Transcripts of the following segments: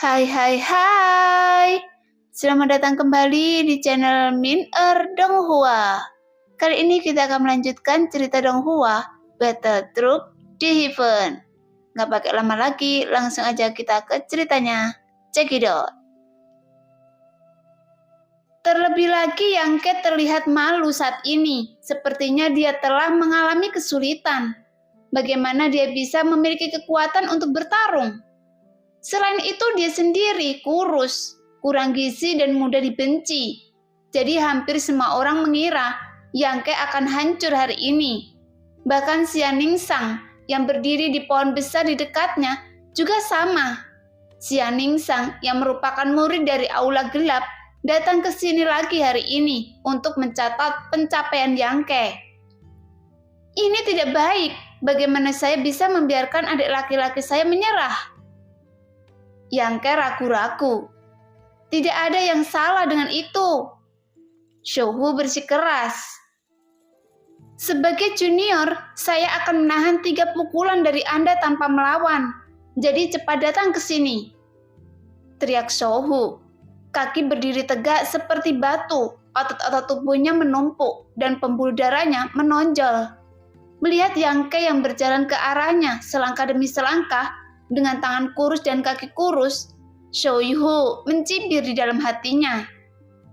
Hai hai hai. Selamat datang kembali di channel Min Donghua. Kali ini kita akan melanjutkan cerita Donghua Battle Troop di Heaven. Nggak pakai lama lagi, langsung aja kita ke ceritanya. Check it out. Terlebih lagi Yangke terlihat malu saat ini. Sepertinya dia telah mengalami kesulitan. Bagaimana dia bisa memiliki kekuatan untuk bertarung? Selain itu dia sendiri kurus, kurang gizi dan mudah dibenci. Jadi hampir semua orang mengira Yangke akan hancur hari ini. Bahkan Xia Ningsang yang berdiri di pohon besar di dekatnya juga sama. Xia Ningsang yang merupakan murid dari Aula Gelap datang ke sini lagi hari ini untuk mencatat pencapaian Yangke. Ini tidak baik. Bagaimana saya bisa membiarkan adik laki-laki saya menyerah? Yangke ragu-ragu. Tidak ada yang salah dengan itu. Shouhu bersikeras. Sebagai junior, saya akan menahan 3 pukulan dari Anda tanpa melawan. Jadi cepat datang ke sini. Teriak Shouhu. Kaki berdiri tegak seperti batu. Otot-otot tubuhnya menumpuk dan pembuluh darahnya menonjol. Melihat Yangke yang berjalan ke arahnya selangkah demi selangkah, dengan tangan kurus dan kaki kurus, Shouhu mencibir di dalam hatinya.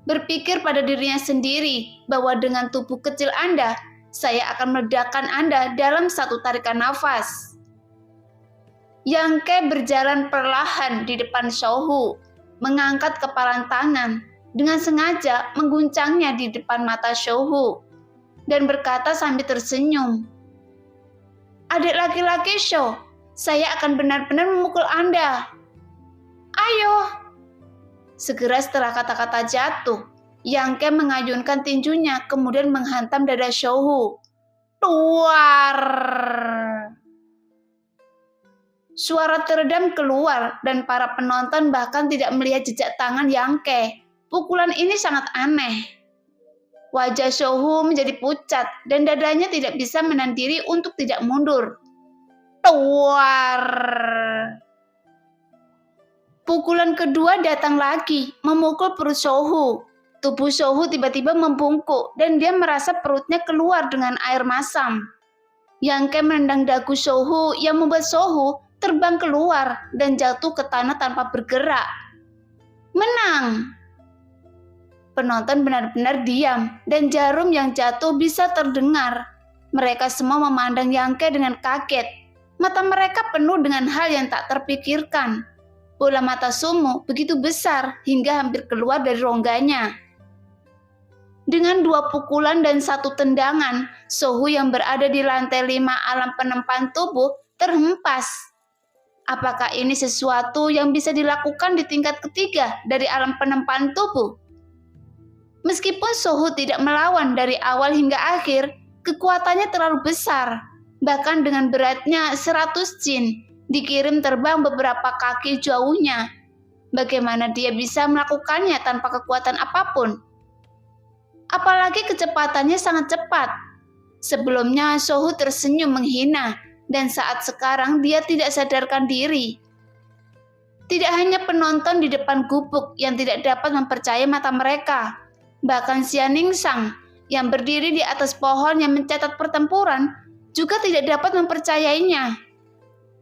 Berpikir pada dirinya sendiri bahwa dengan tubuh kecil Anda, saya akan meledakkan Anda dalam satu tarikan nafas. Yangke berjalan perlahan di depan Shouhu, mengangkat kepalan tangan, dengan sengaja mengguncangnya di depan mata Shouhu, dan berkata sambil tersenyum, "Adik laki-laki Shou, saya akan benar-benar memukul Anda. Ayo." Segera setelah kata-kata jatuh, Yangke mengayunkan tinjunya kemudian menghantam dada Shouhu. Tuar! Suara teredam keluar dan para penonton bahkan tidak melihat jejak tangan Yangke. Pukulan ini sangat aneh. Wajah Shouhu menjadi pucat dan dadanya tidak bisa menahan diri untuk tidak mundur. Tuar! Pukulan kedua datang lagi, memukul perut Shouhu. Tubuh Shouhu tiba-tiba membungkuk dan dia merasa perutnya keluar dengan air masam. Yangke menendang dagu Shouhu yang membuat Shouhu terbang keluar dan jatuh ke tanah tanpa bergerak. Menang! Penonton benar-benar diam dan jarum yang jatuh bisa terdengar. Mereka semua memandang Yangke dengan kaget. Mata mereka penuh dengan hal yang tak terpikirkan. Bola mata Sumo begitu besar hingga hampir keluar dari rongganya. Dengan 2 pukulan dan 1 tendangan, Shouhu yang berada di lantai 5 alam penempaan tubuh terhempas. Apakah ini sesuatu yang bisa dilakukan di tingkat ketiga dari alam penempaan tubuh? Meskipun Shouhu tidak melawan dari awal hingga akhir, kekuatannya terlalu besar. Bahkan dengan beratnya 100 jin, dikirim terbang beberapa kaki jauhnya. Bagaimana dia bisa melakukannya tanpa kekuatan apapun? Apalagi kecepatannya sangat cepat. Sebelumnya Shouhu tersenyum menghina, dan saat sekarang dia tidak sadarkan diri. Tidak hanya penonton di depan gubuk yang tidak dapat mempercayai mata mereka, bahkan Xia Ningsang yang berdiri di atas pohon yang mencatat pertempuran juga tidak dapat mempercayainya.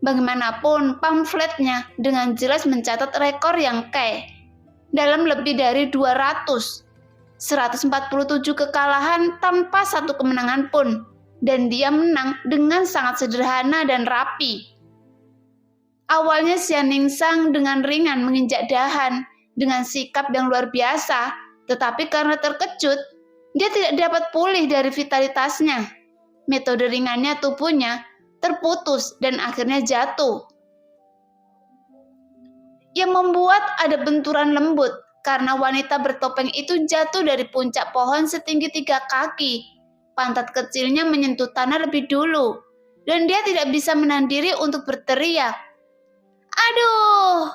Bagaimanapun pamfletnya dengan jelas mencatat rekor Yangke dalam lebih dari 147 kekalahan tanpa 1 kemenangan pun, dan dia menang dengan sangat sederhana dan rapi. Awalnya Xia Ningsang dengan ringan menginjak dahan dengan sikap yang luar biasa, tetapi karena terkejut, dia tidak dapat pulih dari vitalitasnya. Metode ringannya tubuhnya terputus dan akhirnya jatuh. Yang membuat ada benturan lembut karena wanita bertopeng itu jatuh dari puncak pohon setinggi 3 kaki. Pantat kecilnya menyentuh tanah lebih dulu, dan dia tidak bisa menahan diri untuk berteriak. Aduh!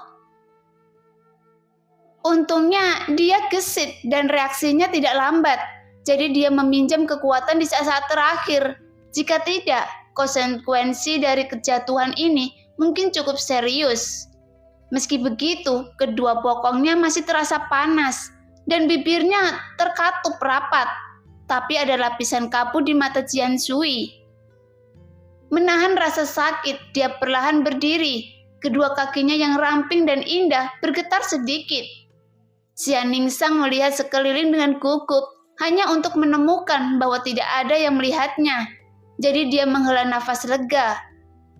Untungnya dia gesit dan reaksinya tidak lambat, jadi dia meminjam kekuatan di saat-saat terakhir. Jika tidak, konsekuensi dari kejatuhan ini mungkin cukup serius. Meski begitu, kedua bokongnya masih terasa panas dan bibirnya terkatup rapat. Tapi ada lapisan kabut di mata Jian Shui. Menahan rasa sakit, dia perlahan berdiri. Kedua kakinya yang ramping dan indah bergetar sedikit. Xian Ningsang melihat sekeliling dengan gugup, hanya untuk menemukan bahwa tidak ada yang melihatnya. Jadi dia menghela nafas lega.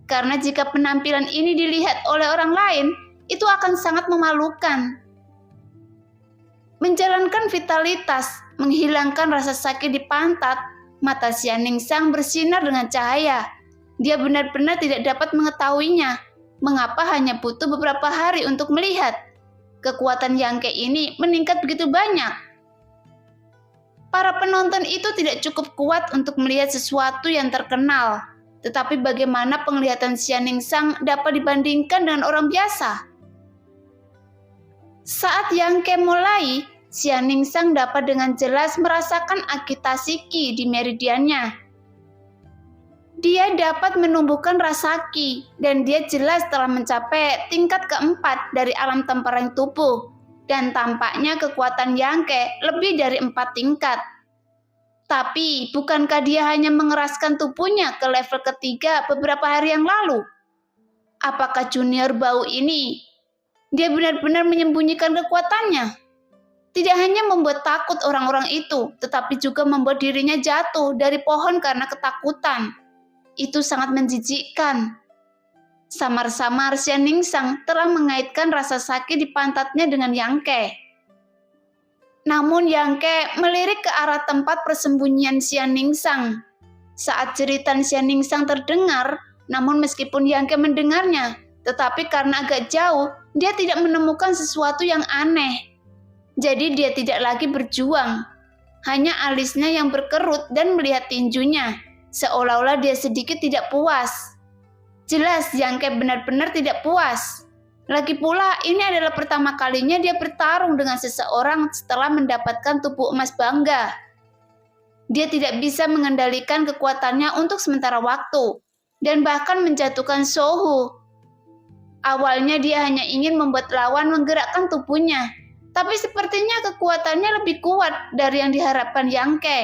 Karena jika penampilan ini dilihat oleh orang lain, itu akan sangat memalukan. Menjalankan vitalitas, menghilangkan rasa sakit di pantat, mata Xian Ningsang bersinar dengan cahaya. Dia benar-benar tidak dapat mengetahuinya, mengapa hanya butuh beberapa hari untuk melihat. Kekuatan Yang Ke ini meningkat begitu banyak. Para penonton itu tidak cukup kuat untuk melihat sesuatu yang terkenal. Tetapi bagaimana penglihatan Xian Ningsang dapat dibandingkan dengan orang biasa? Saat Yang Ke mulai, Xian Ningsang dapat dengan jelas merasakan agitasi Qi di meridiannya. Dia dapat menumbuhkan rasa Qi, dan dia jelas telah mencapai tingkat keempat dari alam tempereng tubuh, dan tampaknya kekuatan Yang Ke lebih dari 4 tingkat. Tapi, bukankah dia hanya mengeraskan tubuhnya ke level ketiga beberapa hari yang lalu? Apakah junior bau ini? Dia benar-benar menyembunyikan kekuatannya. Tidak hanya membuat takut orang-orang itu, tetapi juga membuat dirinya jatuh dari pohon karena ketakutan. Itu sangat menjijikkan. Samar-samar Xian Ningsang telah mengaitkan rasa sakit di pantatnya dengan Yang Ke. Namun Yang Ke melirik ke arah tempat persembunyian Xian Ningsang. Saat jeritan Xian Ningsang terdengar, namun meskipun Yang Ke mendengarnya, tetapi karena agak jauh, dia tidak menemukan sesuatu yang aneh. Jadi dia tidak lagi berjuang. Hanya alisnya yang berkerut dan melihat tinjunya, seolah-olah dia sedikit tidak puas. Jelas Yang Ke benar-benar tidak puas. Lagi pula, ini adalah pertama kalinya dia bertarung dengan seseorang setelah mendapatkan tubuh emas bangga. Dia tidak bisa mengendalikan kekuatannya untuk sementara waktu, dan bahkan menjatuhkan Sohu. Awalnya dia hanya ingin membuat lawan menggerakkan tubuhnya, tapi sepertinya kekuatannya lebih kuat dari yang diharapkan Yang Ke.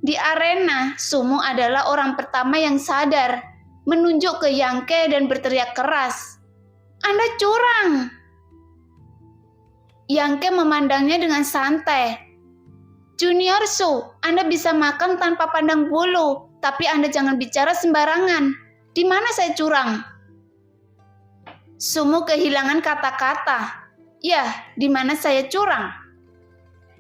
Di arena, Sumo adalah orang pertama yang sadar, menunjuk ke Yang Ke dan berteriak keras. Anda curang. Yang Ke memandangnya dengan santai. Junior Su, Anda bisa makan tanpa pandang bulu, tapi Anda jangan bicara sembarangan. Di mana saya curang? Sumo kehilangan kata-kata. Ya, di mana saya curang?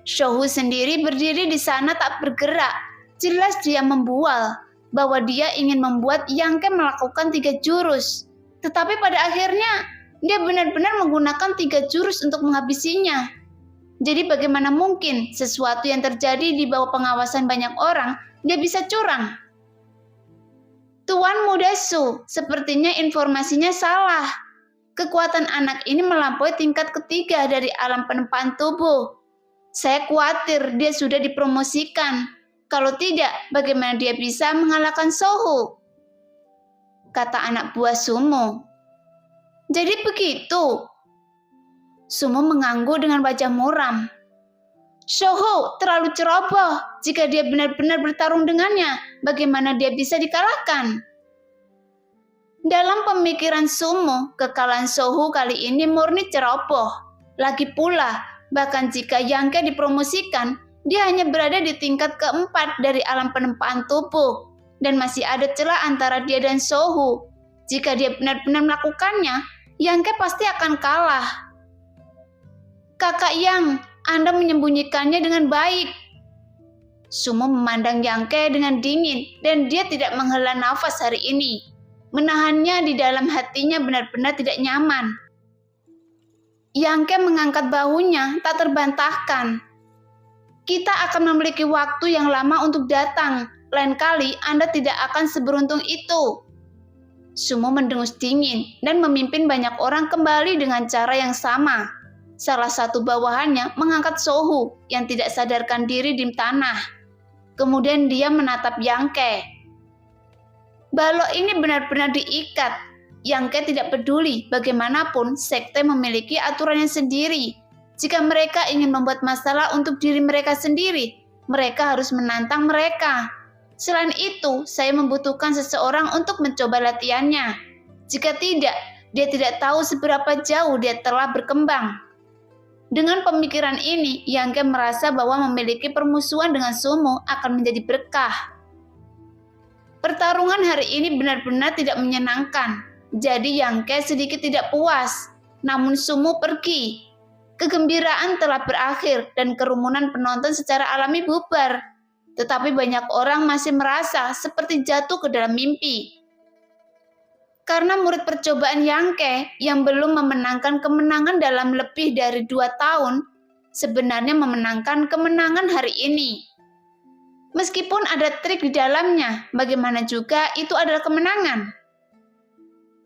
Sohu sendiri berdiri di sana tak bergerak. Jelas dia membual bahwa dia ingin membuat Yang Ke melakukan 3 jurus. Tetapi pada akhirnya, dia benar-benar menggunakan 3 jurus untuk menghabisinya. Jadi bagaimana mungkin sesuatu yang terjadi di bawah pengawasan banyak orang, dia bisa curang? Tuan Muda Su, sepertinya informasinya salah. Kekuatan anak ini melampaui tingkat ketiga dari alam penempaan tubuh. Saya khawatir dia sudah dipromosikan. Kalau tidak, bagaimana dia bisa mengalahkan Sohu? Kata anak buah Sumo. Jadi begitu. Sumo mengangguk dengan wajah muram. Sohu terlalu ceroboh. Jika dia benar-benar bertarung dengannya, bagaimana dia bisa dikalahkan? Dalam pemikiran Sumo, kekalahan Sohu kali ini murni ceroboh. Lagi pula, bahkan jika Yang Ke dipromosikan, dia hanya berada di tingkat keempat dari alam penempaan tubuh. Dan masih ada celah antara dia dan Sohu. Jika dia benar-benar melakukannya, Yang Ke pasti akan kalah. Kakak Yang, Anda menyembunyikannya dengan baik. Sumo memandang Yang Ke dengan dingin dan dia tidak menghela nafas hari ini. Menahannya di dalam hatinya benar-benar tidak nyaman. Yang Ke mengangkat bahunya tak terbantahkan. Kita akan memiliki waktu yang lama untuk datang. Lain kali Anda tidak akan seberuntung itu. Sumo mendengus dingin dan memimpin banyak orang kembali dengan cara yang sama. Salah satu bawahannya mengangkat Sohu yang tidak sadarkan diri di tanah. Kemudian dia menatap Yang Ke. Balok ini benar-benar diikat. Yangke tidak peduli bagaimanapun sekte memiliki aturannya sendiri. Jika mereka ingin membuat masalah untuk diri mereka sendiri, mereka harus menantang mereka. Selain itu, saya membutuhkan seseorang untuk mencoba latihannya. Jika tidak, dia tidak tahu seberapa jauh dia telah berkembang. Dengan pemikiran ini, Yangke merasa bahwa memiliki permusuhan dengan Sumo akan menjadi berkah. Pertarungan hari ini benar-benar tidak menyenangkan. Jadi Yangke sedikit tidak puas, namun Sumo pergi. Kegembiraan telah berakhir dan kerumunan penonton secara alami bubar. Tetapi banyak orang masih merasa seperti jatuh ke dalam mimpi. Karena murid percobaan Yangke yang belum memenangkan kemenangan dalam lebih dari 2 tahun, sebenarnya memenangkan kemenangan hari ini. Meskipun ada trik di dalamnya, bagaimana juga itu adalah kemenangan.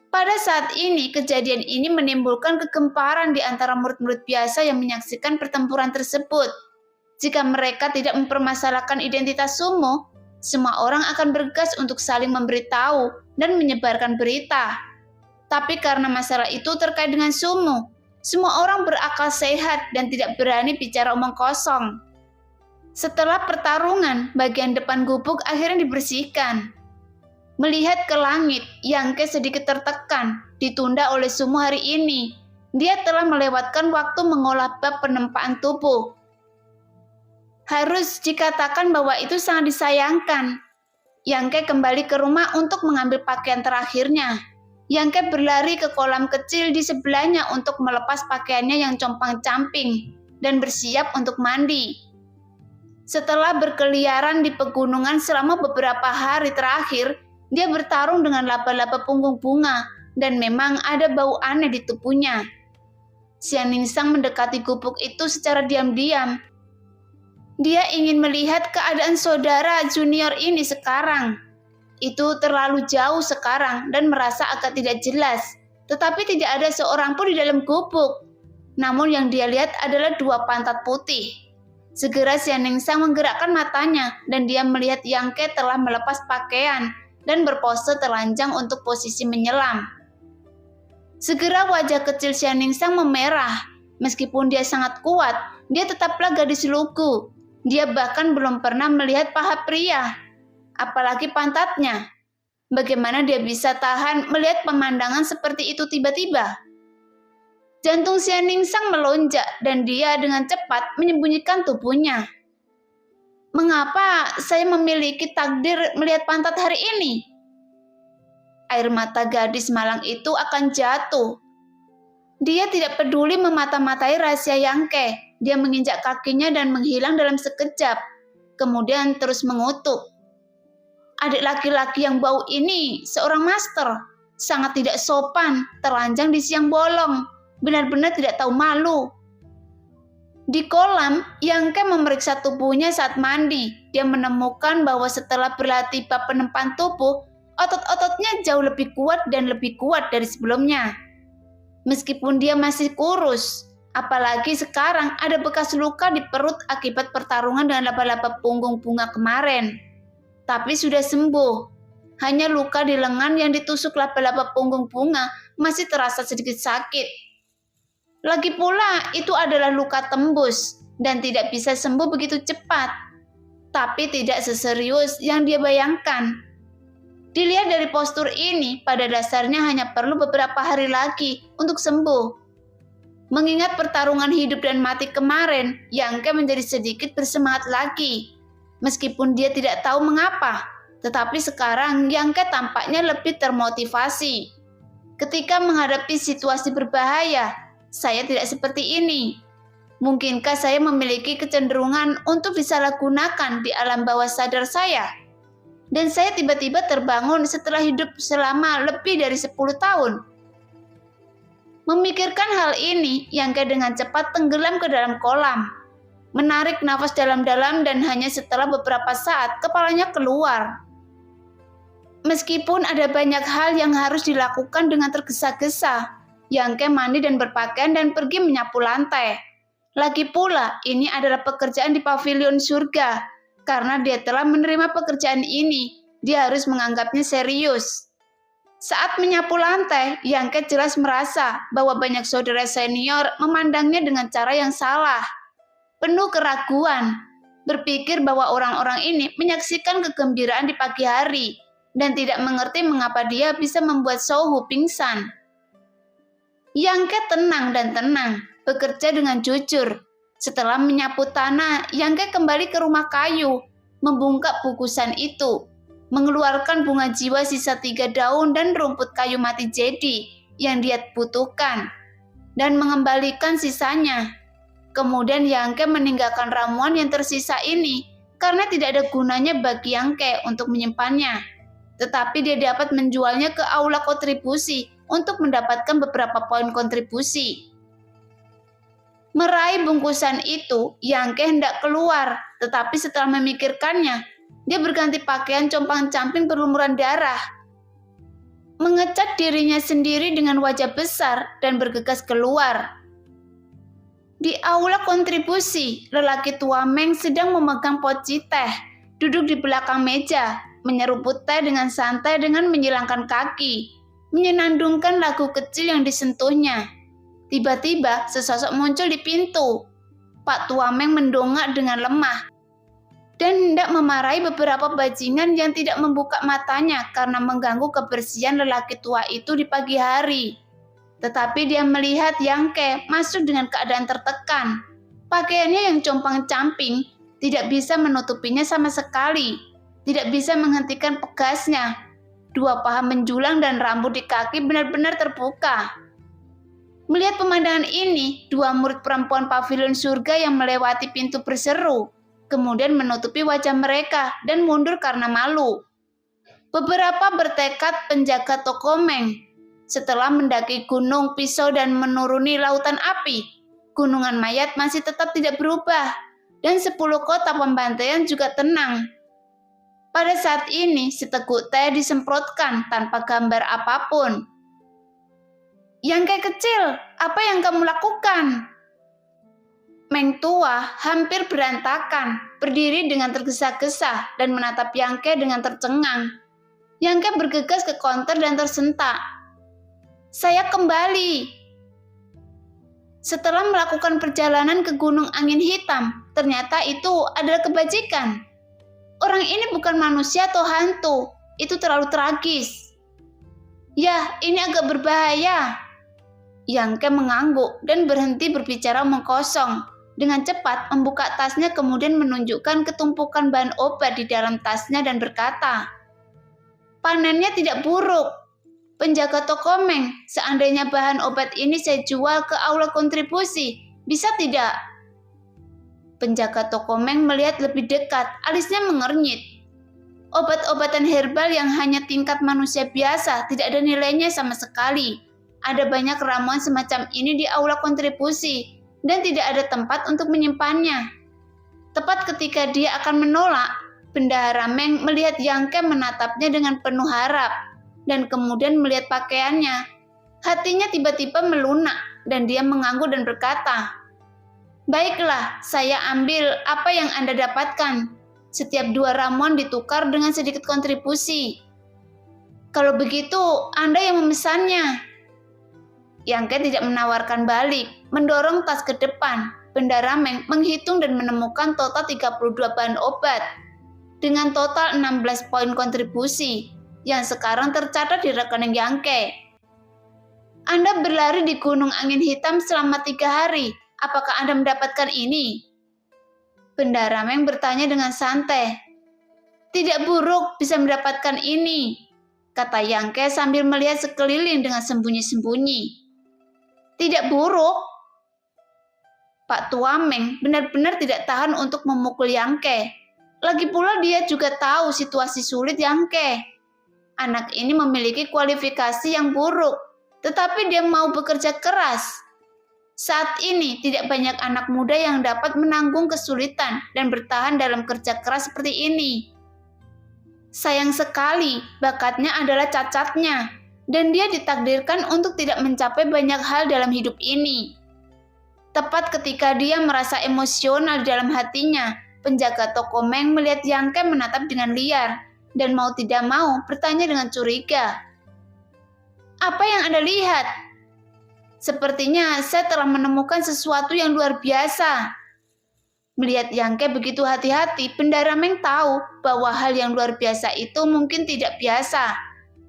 Pada saat ini, kejadian ini menimbulkan kegemparan di antara murid-murid biasa yang menyaksikan pertempuran tersebut. Jika mereka tidak mempermasalahkan identitas Sumo, semua orang akan bergegas untuk saling memberitahu dan menyebarkan berita. Tapi karena masalah itu terkait dengan Sumo, semua orang berakal sehat dan tidak berani bicara omong kosong. Setelah pertarungan, bagian depan gubuk akhirnya dibersihkan. Melihat ke langit, Yangke sedikit tertekan, ditunda oleh Sumo hari ini. Dia telah melewatkan waktu mengolah bab penempaan tubuh. Harus dikatakan bahwa itu sangat disayangkan. Yangke kembali ke rumah untuk mengambil pakaian terakhirnya. Yangke berlari ke kolam kecil di sebelahnya untuk melepas pakaiannya yang compang-camping dan bersiap untuk mandi. Setelah berkeliaran di pegunungan selama beberapa hari terakhir, dia bertarung dengan laba-laba punggung bunga dan memang ada bau aneh di tubuhnya. Xianningsang mendekati gubuk itu secara diam-diam. Dia ingin melihat keadaan saudara junior ini sekarang. Itu terlalu jauh sekarang dan merasa agak tidak jelas. Tetapi tidak ada seorang pun di dalam gubuk. Namun yang dia lihat adalah 2 pantat putih. Segera Xianningsang menggerakkan matanya dan dia melihat Yangke telah melepas pakaian dan berpose telanjang untuk posisi menyelam. Segera wajah kecil Xianningsang memerah. Meskipun dia sangat kuat, dia tetaplah gadis lugu. Dia bahkan belum pernah melihat paha pria, apalagi pantatnya. Bagaimana dia bisa tahan melihat pemandangan seperti itu tiba-tiba? Jantung Xianningsang melonjak dan dia dengan cepat menyembunyikan tubuhnya. Mengapa saya memiliki takdir melihat pantat hari ini? Air mata gadis malang itu akan jatuh. Dia tidak peduli memata-matai rahasia Yangke. Dia menginjak kakinya dan menghilang dalam sekejap. Kemudian terus mengutuk. Adik laki-laki yang bau ini seorang master. Sangat tidak sopan, telanjang di siang bolong. Benar-benar tidak tahu malu. Di kolam, Yangke memeriksa tubuhnya saat mandi. Dia menemukan bahwa setelah berlatih bab penempaan tubuh, otot-ototnya jauh lebih kuat dan lebih kuat dari sebelumnya. Meskipun dia masih kurus, apalagi sekarang ada bekas luka di perut akibat pertarungan dengan laba-laba punggung bunga kemarin. Tapi sudah sembuh. Hanya luka di lengan yang ditusuk laba-laba punggung bunga masih terasa sedikit sakit. Lagi pula, itu adalah luka tembus dan tidak bisa sembuh begitu cepat. Tapi tidak seserius yang dia bayangkan. Dilihat dari postur ini, pada dasarnya hanya perlu beberapa hari lagi untuk sembuh. Mengingat pertarungan hidup dan mati kemarin, Yangke menjadi sedikit bersemangat lagi. Meskipun dia tidak tahu mengapa, tetapi sekarang Yangke tampaknya lebih termotivasi. Ketika menghadapi situasi berbahaya, saya tidak seperti ini. Mungkinkah saya memiliki kecenderungan untuk disalahgunakan di alam bawah sadar saya? Dan saya tiba-tiba terbangun setelah hidup selama lebih dari 10 tahun. Memikirkan hal ini, Yangke dengan cepat tenggelam ke dalam kolam. Menarik nafas dalam-dalam dan hanya setelah beberapa saat kepalanya keluar. Meskipun ada banyak hal yang harus dilakukan dengan tergesa-gesa, Yangke mandi dan berpakaian dan pergi menyapu lantai. Lagi pula, ini adalah pekerjaan di pavilion surga. Karena dia telah menerima pekerjaan ini, dia harus menganggapnya serius. Saat menyapu lantai, Yangke jelas merasa bahwa banyak saudara senior memandangnya dengan cara yang salah. Penuh keraguan, berpikir bahwa orang-orang ini menyaksikan kegembiraan di pagi hari dan tidak mengerti mengapa dia bisa membuat Sohu pingsan. Yangke tenang dan tenang, bekerja dengan jujur. Setelah menyapu tanah, Yangke kembali ke rumah kayu, membungkuk bungkusan itu, mengeluarkan bunga jiwa sisa 3 daun dan rumput kayu mati jedi yang dia butuhkan, dan mengembalikan sisanya. Kemudian Yangke meninggalkan ramuan yang tersisa ini karena tidak ada gunanya bagi Yangke untuk menyimpannya. Tetapi dia dapat menjualnya ke aula kontribusi untuk mendapatkan beberapa poin kontribusi. Meraih bungkusan itu, Yangke hendak keluar, tetapi setelah memikirkannya, dia berganti pakaian compang-camping berlumuran darah, mengecat dirinya sendiri dengan wajah besar dan bergegas keluar. Di aula kontribusi, lelaki tua Meng sedang memegang poci teh, duduk di belakang meja, menyeruput teh dengan santai dengan menyilangkan kaki, menyenandungkan lagu kecil yang disentuhnya. Tiba-tiba sesosok muncul di pintu. Pak tua Meng mendongak dengan lemah dan hendak memarahi beberapa bajingan yang tidak membuka matanya karena mengganggu kebersihan lelaki tua itu di pagi hari. Tetapi dia melihat Yangke masuk dengan keadaan tertekan. Pakaiannya yang compang-camping tidak bisa menutupinya sama sekali, tidak bisa menghentikan pegasnya. 2 paha menjulang dan rambut di kaki benar-benar terbuka. Melihat pemandangan ini, 2 murid perempuan pavilion surga yang melewati pintu berseru, kemudian menutupi wajah mereka dan mundur karena malu. Beberapa bertekad penjaga toko Meng. Setelah mendaki gunung pisau dan menuruni lautan api, gunungan mayat masih tetap tidak berubah, dan 10 kota pembantaian juga tenang. Pada saat ini, seteguk teh disemprotkan tanpa gambar apapun. Yangke kecil, apa yang kamu lakukan? Meng tua hampir berantakan, berdiri dengan tergesa-gesa dan menatap Yangke dengan tercengang. Yangke bergegas ke konter dan tersentak. Saya kembali. Setelah melakukan perjalanan ke Gunung Angin Hitam, ternyata itu adalah kebajikan. Orang ini bukan manusia atau hantu, itu terlalu tragis. Ya, ini agak berbahaya. Yangke mengangguk dan berhenti berbicara omong kosong. Dengan cepat membuka tasnya kemudian menunjukkan ketumpukan bahan obat di dalam tasnya dan berkata, panennya tidak buruk. Penjaga toko Meng, seandainya bahan obat ini saya jual ke aula kontribusi, bisa tidak? Penjaga toko Meng melihat lebih dekat, alisnya mengernyit. Obat-obatan herbal yang hanya tingkat manusia biasa tidak ada nilainya sama sekali. Ada banyak ramuan semacam ini di aula kontribusi dan tidak ada tempat untuk menyimpannya. Tepat ketika dia akan menolak, Bendahara Meng melihat Yangke menatapnya dengan penuh harap dan kemudian melihat pakaiannya. Hatinya tiba-tiba melunak dan dia mengangguk dan berkata, baiklah, saya ambil apa yang Anda dapatkan. Setiap 2 ramuan ditukar dengan sedikit kontribusi. Kalau begitu, Anda yang memesannya. Yangke tidak menawarkan balik, mendorong tas ke depan. Bendahara Meng menghitung dan menemukan total 32 bahan obat dengan total 16 poin kontribusi yang sekarang tercatat di rekening Yangke. Anda berlari di Gunung Angin Hitam selama 3 hari. Apakah Anda mendapatkan ini? Bendahara Meng bertanya dengan santai. Tidak buruk bisa mendapatkan ini, kata Yangke sambil melihat sekeliling dengan sembunyi-sembunyi. Tidak buruk? Pak tua Meng benar-benar tidak tahan untuk memukul Yangke. Lagi pula dia juga tahu situasi sulit Yangke. Anak ini memiliki kualifikasi yang buruk, tetapi dia mau bekerja keras. Saat ini tidak banyak anak muda yang dapat menanggung kesulitan dan bertahan dalam kerja keras seperti ini. Sayang sekali, bakatnya adalah cacatnya, dan dia ditakdirkan untuk tidak mencapai banyak hal dalam hidup ini. Tepat ketika dia merasa emosional di dalam hatinya, penjaga toko Meng melihat Yangke menatap dengan liar, dan mau tidak mau bertanya dengan curiga. Apa yang Anda lihat? Sepertinya saya telah menemukan sesuatu yang luar biasa. Melihat Yangke begitu hati-hati, Bendahara Meng tahu bahwa hal yang luar biasa itu mungkin tidak biasa.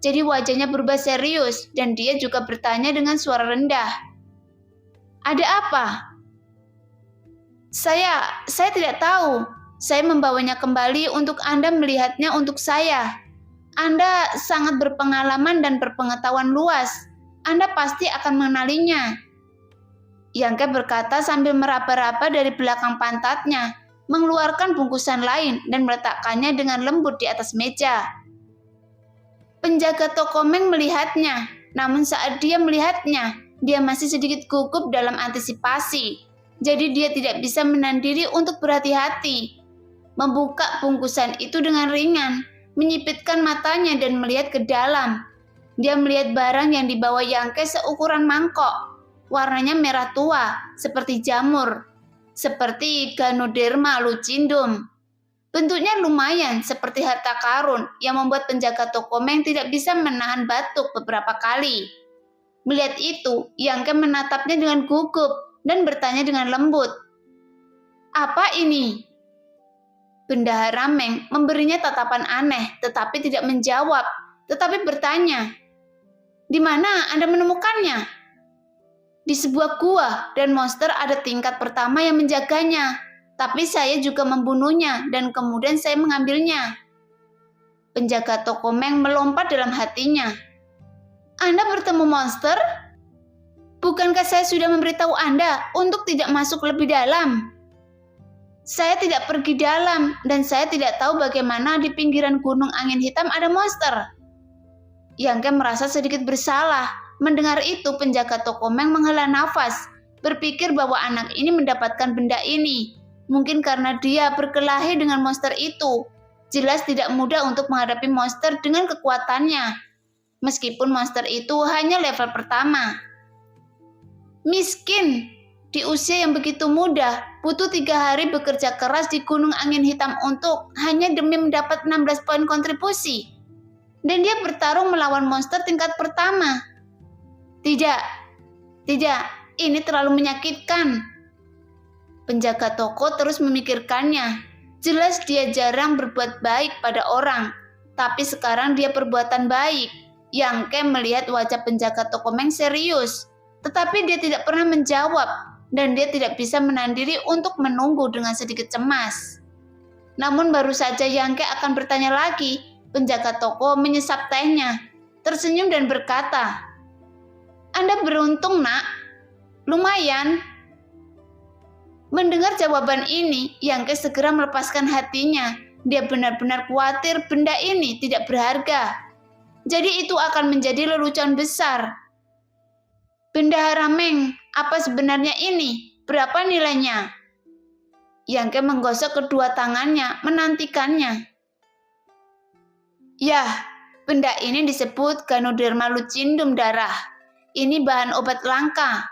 Jadi wajahnya berubah serius dan dia juga bertanya dengan suara rendah. Ada apa? Saya tidak tahu. Saya membawanya kembali untuk Anda melihatnya untuk saya. Anda sangat berpengalaman dan berpengetahuan luas. Anda pasti akan mengenalinya. Yangke berkata sambil meraba-raba dari belakang pantatnya, mengeluarkan bungkusan lain dan meletakkannya dengan lembut di atas meja. Penjaga toko Meng melihatnya, namun saat dia melihatnya, dia masih sedikit gugup dalam antisipasi. Jadi dia tidak bisa menahan diri untuk berhati-hati. Membuka bungkusan itu dengan ringan, menyipitkan matanya dan melihat ke dalam. Dia melihat barang yang dibawa Yangke seukuran mangkok. Warnanya merah tua, seperti jamur, seperti Ganoderma lucindum. Bentuknya lumayan seperti harta karun yang membuat penjaga toko Meng tidak bisa menahan batuk beberapa kali. Melihat itu, Yangke menatapnya dengan gugup dan bertanya dengan lembut. Apa ini? Bendahara Meng memberinya tatapan aneh tetapi tidak menjawab, tetapi bertanya, di mana Anda menemukannya? Di sebuah gua dan monster ada tingkat pertama yang menjaganya. Tapi saya juga membunuhnya dan kemudian saya mengambilnya. Penjaga toko Meng melompat dalam hatinya. Anda bertemu monster? Bukankah saya sudah memberitahu Anda untuk tidak masuk lebih dalam? Saya tidak pergi dalam dan saya tidak tahu bagaimana di pinggiran gunung angin hitam ada monster. Yangke merasa sedikit bersalah. Mendengar itu, penjaga toko Meng menghela nafas, berpikir bahwa anak ini mendapatkan benda ini. Mungkin karena dia berkelahi dengan monster itu. Jelas tidak mudah untuk menghadapi monster dengan kekuatannya. Meskipun monster itu hanya level pertama. Miskin, di usia yang begitu muda, butuh 3 hari bekerja keras di gunung angin hitam untuk hanya demi mendapat 16 poin kontribusi. Dan dia bertarung melawan monster tingkat pertama. Tidak, ini terlalu menyakitkan. Penjaga toko terus memikirkannya. Jelas dia jarang berbuat baik pada orang, tapi sekarang dia perbuatan baik. Yangke melihat wajah penjaga toko Meng serius, tetapi dia tidak pernah menjawab, dan dia tidak bisa menahan diri untuk menunggu dengan sedikit cemas. Namun baru saja Yangke akan bertanya lagi, penjaga toko menyesap tehnya, tersenyum dan berkata, Anda beruntung, nak. Lumayan. Mendengar jawaban ini, Yangke segera melepaskan hatinya. Dia benar-benar khawatir benda ini tidak berharga. Jadi itu akan menjadi lelucon besar. Bendahara Meng, apa sebenarnya ini? Berapa nilainya? Yangke menggosok kedua tangannya, menantikannya. Yah, benda ini disebut Ganoderma lucindum darah. Ini bahan obat langka.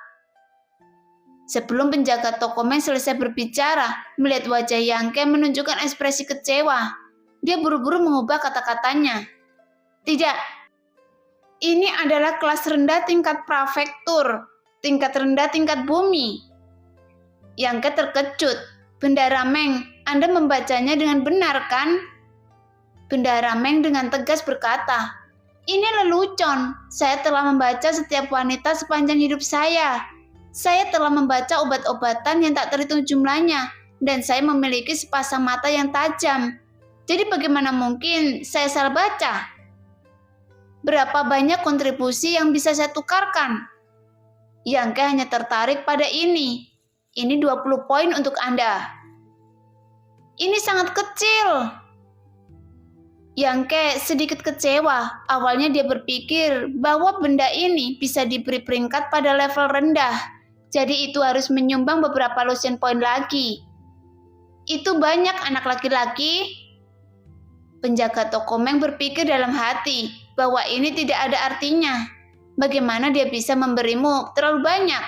Sebelum penjaga toko Meng selesai berbicara, melihat wajah Yangke menunjukkan ekspresi kecewa. Dia buru-buru mengubah kata-katanya. Tidak, ini adalah kelas rendah tingkat prefektur, tingkat rendah tingkat bumi. Yangke terkejut. Bendahara Meng, Anda membacanya dengan benar kan? Bendahara Meng dengan tegas berkata, ini lelucon. Saya telah membaca setiap wanita sepanjang hidup saya. Saya telah membaca obat-obatan yang tak terhitung jumlahnya, dan saya memiliki sepasang mata yang tajam. Jadi bagaimana mungkin saya salah baca? Berapa banyak kontribusi yang bisa saya tukarkan? Yangke hanya tertarik pada ini. Ini 20 poin untuk Anda. Ini sangat kecil. Yangke sedikit kecewa. Awalnya dia berpikir bahwa benda ini bisa diberi peringkat pada level rendah. Jadi itu harus menyumbang beberapa lotion poin lagi. Itu banyak anak laki-laki. Penjaga toko Meng berpikir dalam hati bahwa ini tidak ada artinya. Bagaimana dia bisa memberimu terlalu banyak?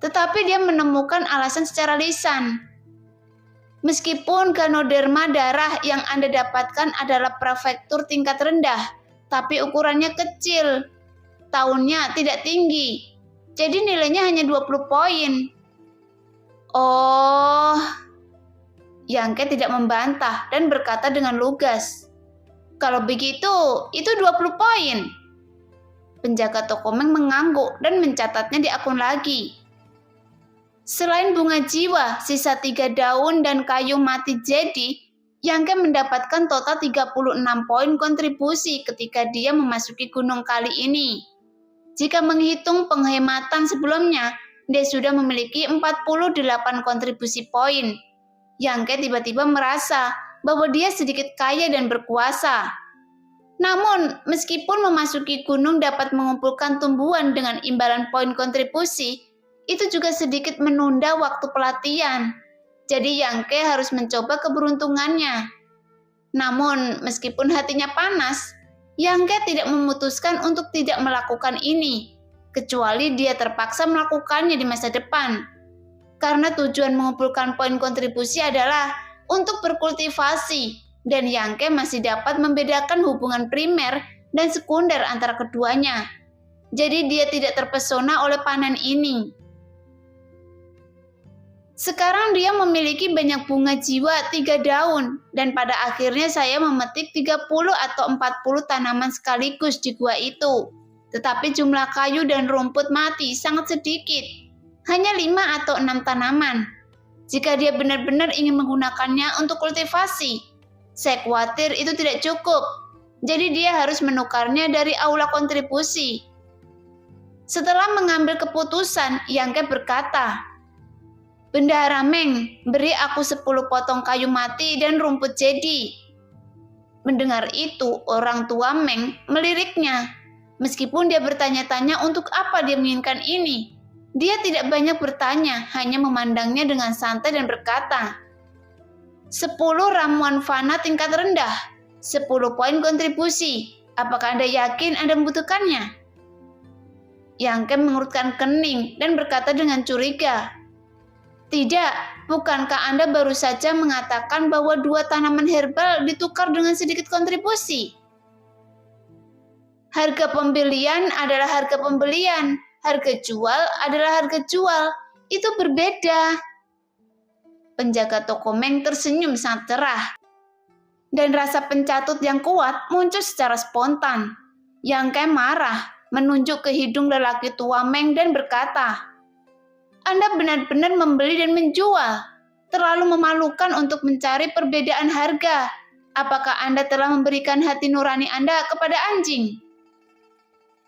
Tetapi dia menemukan alasan secara lisan. Meskipun Ganoderma darah yang Anda dapatkan adalah prefektur tingkat rendah, tapi ukurannya kecil. tahunnya tidak tinggi. Jadi nilainya hanya 20 poin. Oh, Yangke tidak membantah dan berkata dengan lugas. Kalau begitu, itu 20 poin. Penjaga toko Meng mengangguk dan mencatatnya di akun lagi. Selain bunga jiwa, sisa 3 daun dan kayu mati jadi, Yangke mendapatkan total 36 poin kontribusi ketika dia memasuki gunung kali ini. Jika menghitung penghematan sebelumnya, dia sudah memiliki 48 kontribusi poin. Yangke tiba-tiba merasa bahwa dia sedikit kaya dan berkuasa. Namun, meskipun memasuki gunung dapat mengumpulkan tumbuhan dengan imbalan poin kontribusi, itu juga sedikit menunda waktu pelatihan. Jadi Yangke harus mencoba keberuntungannya. Namun, meskipun hatinya panas, Yangke tidak memutuskan untuk tidak melakukan ini, kecuali dia terpaksa melakukannya di masa depan. Karena tujuan mengumpulkan poin kontribusi adalah untuk berkultivasi, dan Yangke masih dapat membedakan hubungan primer dan sekunder antara keduanya. Jadi dia tidak terpesona oleh panen ini. Sekarang dia memiliki banyak bunga jiwa 3 daun, dan pada akhirnya saya memetik 30 atau 40 tanaman sekaligus di gua itu. Tetapi jumlah kayu dan rumput mati sangat sedikit, hanya 5 atau 6 tanaman. Jika dia benar-benar ingin menggunakannya untuk kultivasi, saya khawatir itu tidak cukup, jadi dia harus menukarnya dari aula kontribusi. Setelah mengambil keputusan, Yangke berkata, "Bendahara Meng, beri aku 10 potong kayu mati dan rumput jadi." Mendengar itu, orang tua Meng meliriknya. Meskipun dia bertanya-tanya untuk apa dia menginginkan ini, dia tidak banyak bertanya, hanya memandangnya dengan santai dan berkata, 10 ramuan fana tingkat rendah, 10 poin kontribusi. Apakah Anda yakin Anda membutuhkannya? Yangke mengerutkan kening dan berkata dengan curiga, "Tidak, bukankah Anda baru saja mengatakan bahwa 2 tanaman herbal ditukar dengan sedikit kontribusi?" Harga pembelian adalah harga pembelian, harga jual adalah harga jual. Itu berbeda. Penjaga toko Meng tersenyum sangat cerah. Dan rasa pencatut yang kuat muncul secara spontan. Yangke marah, menunjuk ke hidung lelaki tua Meng dan berkata, "Anda benar-benar membeli dan menjual. Terlalu memalukan untuk mencari perbedaan harga. Apakah Anda telah memberikan hati nurani Anda kepada anjing?"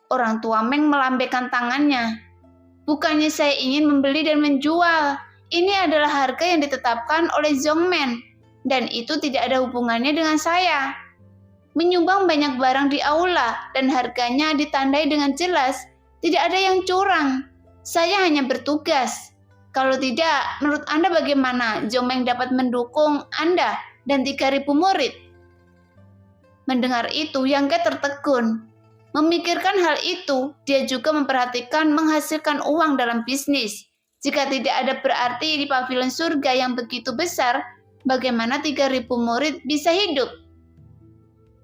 Orang tua Meng melambaikan tangannya. "Bukannya saya ingin membeli dan menjual. Ini adalah harga yang ditetapkan oleh Zhongmen, dan itu tidak ada hubungannya dengan saya. Menyumbang banyak barang di aula dan harganya ditandai dengan jelas, tidak ada yang curang. Saya hanya bertugas. Kalau tidak, menurut Anda bagaimana Zhongmen dapat mendukung Anda dan 3.000 murid?" Mendengar itu, Yangke tertegun. Memikirkan hal itu, dia juga memperhatikan menghasilkan uang dalam bisnis. Jika tidak ada berarti di pavilion surga yang begitu besar, bagaimana 3.000 murid bisa hidup?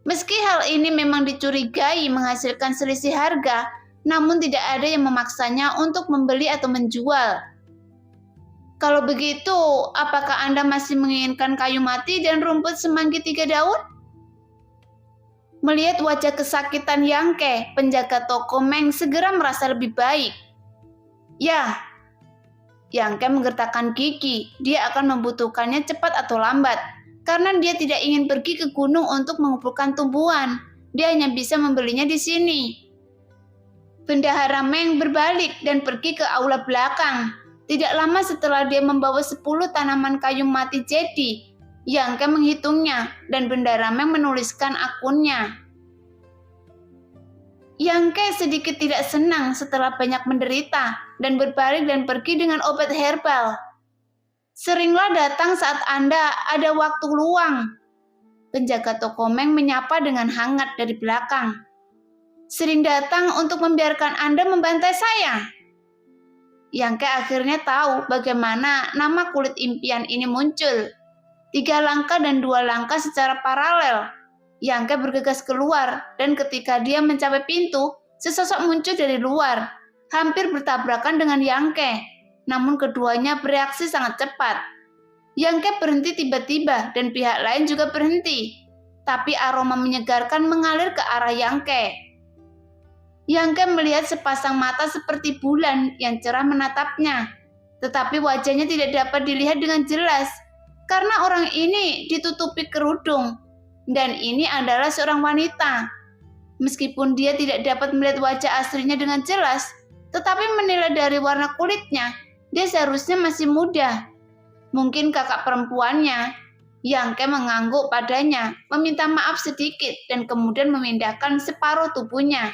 Meski hal ini memang dicurigai menghasilkan selisih harga, namun tidak ada yang memaksanya untuk membeli atau menjual. Kalau begitu, apakah Anda masih menginginkan kayu mati dan rumput semanggi 3 daun? Melihat wajah kesakitan Yangke, penjaga toko Meng segera merasa lebih baik. "Ya." Yangke menggertakkan gigi, dia akan membutuhkannya cepat atau lambat, karena dia tidak ingin pergi ke gunung untuk mengumpulkan tumbuhan. Dia hanya bisa membelinya di sini. Bendahara Meng berbalik dan pergi ke aula belakang. Tidak lama setelah dia membawa 10 tanaman kayu mati jadi, Yangke menghitungnya dan Bendahara Meng menuliskan akunnya. Yangke sedikit tidak senang setelah banyak menderita dan berbalik dan pergi dengan obat herbal. "Seringlah datang saat Anda ada waktu luang." Penjaga toko Meng menyapa dengan hangat dari belakang. "Sering datang untuk membiarkan Anda membantai saya." Yangke akhirnya tahu bagaimana nama kulit impian ini muncul. 3 langkah dan 2 langkah secara paralel. Yangke bergegas keluar, dan ketika dia mencapai pintu, sesosok muncul dari luar, hampir bertabrakan dengan Yangke. Namun keduanya bereaksi sangat cepat. Yangke berhenti tiba-tiba dan pihak lain juga berhenti. Tapi aroma menyegarkan mengalir ke arah Yangke. Yangke melihat sepasang mata seperti bulan yang cerah menatapnya. Tetapi wajahnya tidak dapat dilihat dengan jelas karena orang ini ditutupi kerudung. Dan ini adalah seorang wanita. Meskipun dia tidak dapat melihat wajah aslinya dengan jelas, tetapi menilai dari warna kulitnya, dia seharusnya masih muda. Mungkin kakak perempuannya. Yangke mengangguk padanya, meminta maaf sedikit dan kemudian memindahkan separuh tubuhnya.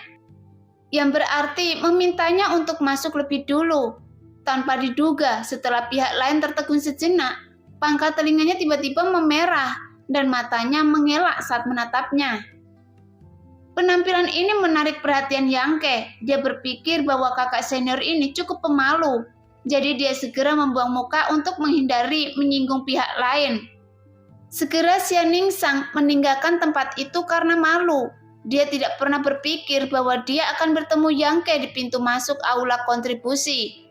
Yang berarti memintanya untuk masuk lebih dulu. Tanpa diduga, setelah pihak lain tertegun sejenak, pangkal telinganya tiba-tiba memerah dan matanya mengelak saat menatapnya. Penampilan ini menarik perhatian Yangke. Dia berpikir bahwa kakak senior ini cukup pemalu. Jadi dia segera membuang muka untuk menghindari menyinggung pihak lain. Segera Xian Ningsang meninggalkan tempat itu karena malu. Dia tidak pernah berpikir bahwa dia akan bertemu Yangke di pintu masuk aula kontribusi.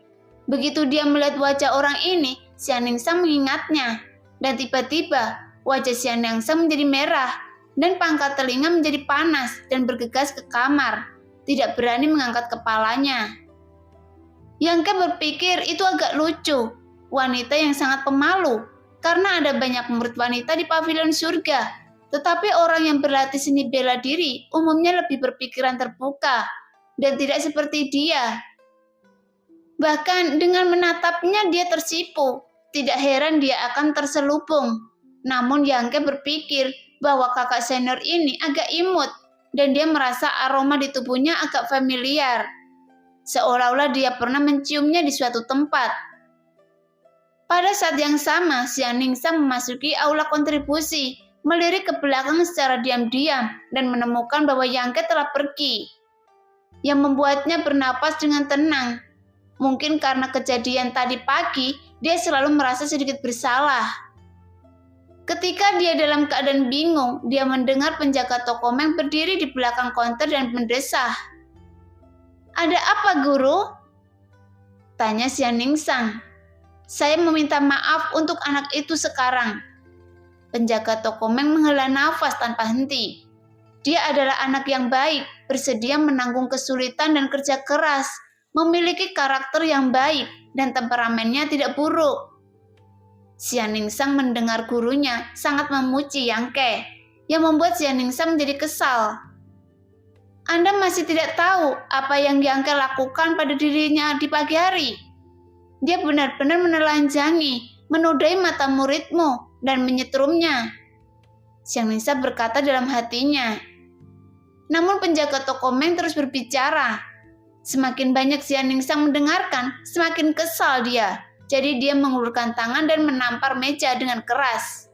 Begitu dia melihat wajah orang ini, Xian Ningsang mengingatnya. Dan tiba-tiba, wajah Xian Ningsang menjadi merah, dan pangkal telinga menjadi panas dan bergegas ke kamar. Tidak berani mengangkat kepalanya. Yangke berpikir itu agak lucu. Wanita yang sangat pemalu, karena ada banyak murid wanita di pavilion surga. Tetapi orang yang berlatih seni bela diri umumnya lebih berpikiran terbuka dan tidak seperti dia. Bahkan dengan menatapnya dia tersipu. Tidak heran dia akan terselubung. Namun Yangke berpikir bahwa kakak senior ini agak imut dan dia merasa aroma di tubuhnya agak familiar. Seolah-olah dia pernah menciumnya di suatu tempat. Pada saat yang sama, Xian Ningsang memasuki aula kontribusi, melirik ke belakang secara diam-diam dan menemukan bahwa Yangke telah pergi. Yang membuatnya bernapas dengan tenang. Mungkin karena kejadian tadi pagi, dia selalu merasa sedikit bersalah. Ketika dia dalam keadaan bingung, dia mendengar penjaga toko Meng berdiri di belakang konter dan mendesah. "Ada apa, Guru?" tanya Xian Ningsang. "Saya meminta maaf untuk anak itu sekarang." Penjaga toko Meng menghela nafas tanpa henti. Dia adalah anak yang baik, bersedia menanggung kesulitan dan kerja keras, memiliki karakter yang baik, dan temperamennya tidak buruk. Xian Ningsang mendengar gurunya sangat memuji Yangke, yang membuat Xian Ningsang menjadi kesal. "Anda masih tidak tahu apa yang Yangke lakukan pada dirinya di pagi hari. Dia benar-benar menelanjangi, menodai mata muridmu, dan menyetrumnya," Xian Ningsang berkata dalam hatinya. Namun penjaga toko Meng terus berbicara. Semakin banyak Xian Ningsang mendengarkan, semakin kesal dia. Jadi dia mengulurkan tangan dan menampar meja dengan keras.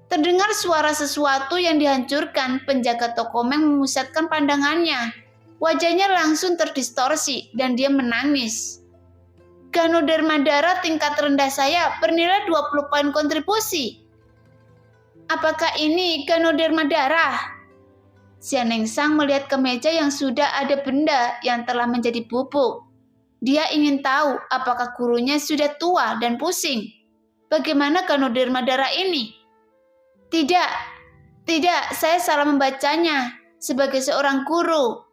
Terdengar suara sesuatu yang dihancurkan, penjaga toko Meng memusatkan pandangannya. Wajahnya langsung terdistorsi dan dia menangis. "Ganoderma darah tingkat rendah saya bernilai 20 poin kontribusi. Apakah ini Ganoderma darah?" Xian Ningsang melihat ke meja yang sudah ada benda yang telah menjadi bubuk. Dia ingin tahu apakah gurunya sudah tua dan pusing. Bagaimana Ganoderma darah ini? Tidak, saya salah membacanya sebagai seorang guru.